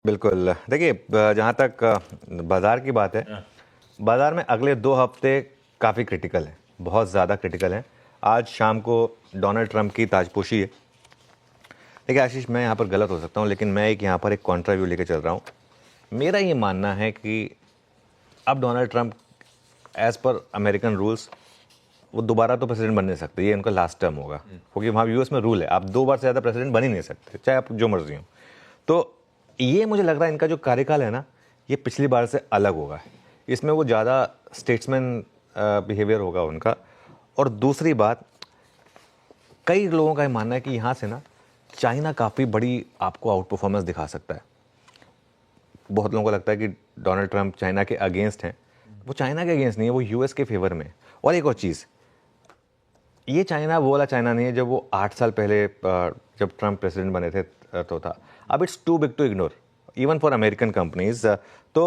बिल्कुल। देखिए, जहाँ तक बाज़ार की बात है, बाज़ार में अगले 2 हफ़्ते काफ़ी क्रिटिकल हैं, बहुत ज़्यादा क्रिटिकल हैं। आज शाम को डोनाल्ड ट्रंप की ताजपोशी है। देखिए आशीष, मैं यहाँ पर गलत हो सकता हूँ, लेकिन मैं यहाँ पर एक कॉन्ट्रा व्यू लेके चल रहा हूँ। मेरा ये मानना है कि अब Donald Trump as per American rules वो दोबारा तो प्रेसिडेंट बन नहीं सकते, ये उनका लास्ट टर्म होगा, क्योंकि वहाँ यूएस में रूल है, आप 2 बार से ज़्यादा प्रेसिडेंट बन ही नहीं सकते, चाहे आप जो मर्जी हो। तो ये मुझे लग रहा है इनका जो कार्यकाल है ना, ये पिछली बार से अलग होगा। इसमें वो ज़्यादा स्टेट्समैन बिहेवियर होगा उनका। और दूसरी बात, कई लोगों का ये मानना है कि यहाँ से ना चाइना काफ़ी बड़ी आपको आउट परफॉर्मेंस दिखा सकता है। बहुत लोगों को लगता है कि डोनाल्ड ट्रंप चाइना के अगेंस्ट हैं। वो चाइना के अगेंस्ट नहीं है, वो यूएस के फेवर में। और एक और चीज़, ये चाइना वो वाला चाइना नहीं है जब वो 8 साल पहले जब ट्रंप प्रेसिडेंट बने थे तो था। अब it's too big to ignore even for American companies. तो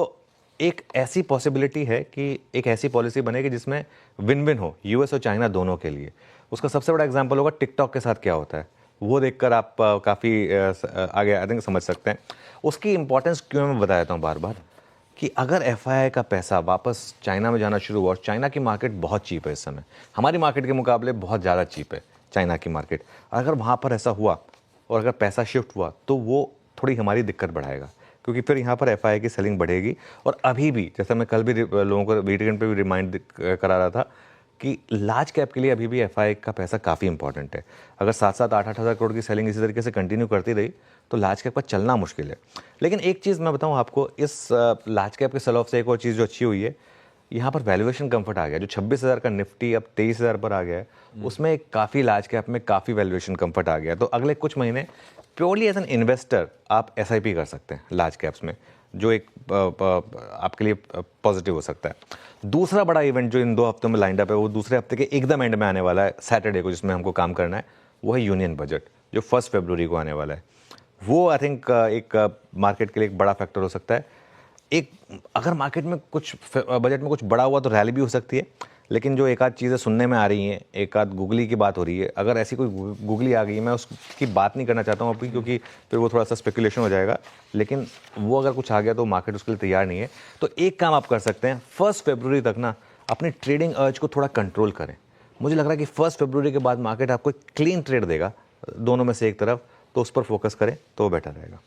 एक ऐसी पॉसिबिलिटी है कि एक ऐसी पॉलिसी बनेगी जिसमें विन विन हो यूएस और चाइना दोनों के लिए। उसका सबसे बड़ा एग्जांपल होगा टिकटॉक के साथ क्या होता है, वो देखकर आप काफ़ी आगे आई थिंक समझ सकते हैं उसकी इंपॉर्टेंस क्यों मैं बता देता हूँ बार बार कि अगर एफआईआई का पैसा वापस चाइना में जाना शुरू हुआ, और चाइना की मार्केट बहुत चीप है इस समय, हमारी मार्केट के मुकाबले बहुत ज़्यादा चीप है चाइना की मार्केट, अगर वहाँ पर ऐसा हुआ और अगर पैसा शिफ्ट हुआ तो वो थोड़ी हमारी दिक्कत बढ़ाएगा, क्योंकि फिर यहाँ पर एफआईआई की सेलिंग बढ़ेगी। और अभी भी, जैसा मैं कल भी लोगों को वीकेंड पे भी रिमाइंड करा रहा था कि लार्ज कैप के लिए अभी भी एफआईआई का पैसा काफ़ी इंपॉर्टेंट है। अगर 7-7, 8-8 हज़ार करोड़ की सेलिंग इसी तरीके से कंटिन्यू करती रही तो लार्ज कैप का चलना मुश्किल है। लेकिन एक चीज़ मैं बताऊं आपको, इस लार्ज कैप के सेल ऑफ से एक और चीज़ जो अच्छी हुई है, यहाँ पर वैल्यूएशन कंफर्ट आ गया। जो 26,000 का निफ्टी अब 23,000 पर आ गया है, उसमें काफ़ी लार्ज कैप में काफ़ी वैल्यूएशन कंफर्ट आ गया। तो अगले कुछ महीने प्योरली एज एन इन्वेस्टर आप एसआईपी कर सकते हैं लार्ज कैप्स में, जो एक आपके लिए पॉजिटिव हो सकता है। दूसरा बड़ा इवेंट जो इन 2 हफ्तों में लाइंड अप है, वो दूसरे हफ्ते के एकदम एंड में आने वाला है, सैटरडे को, जिसमें हमको काम करना है, वो है यूनियन बजट, जो 1 फरवरी को आने वाला है। वो आई थिंक एक मार्केट के लिए एक बड़ा फैक्टर हो सकता है। एक अगर मार्केट में कुछ बजट में कुछ बड़ा हुआ तो रैली भी हो सकती है, लेकिन जो एक आध चीज़ें सुनने में आ रही हैं, एक आध गूगली की बात हो रही है, अगर ऐसी कोई गूगली आ गई, मैं उसकी बात नहीं करना चाहता हूँ अभी, क्योंकि फिर वो थोड़ा सा स्पेकुलेशन हो जाएगा, लेकिन वो अगर कुछ आ गया तो मार्केट उसके लिए तैयार नहीं है। तो एक काम आप कर सकते हैं, 1 फरवरी तक ना अपनी ट्रेडिंग अर्ज को थोड़ा कंट्रोल करें। मुझे लग रहा है कि 1 फरवरी के बाद मार्केट आपको एक क्लीन ट्रेड देगा दोनों में से एक तरफ, तो उस पर फोकस करें तो बेटर रहेगा।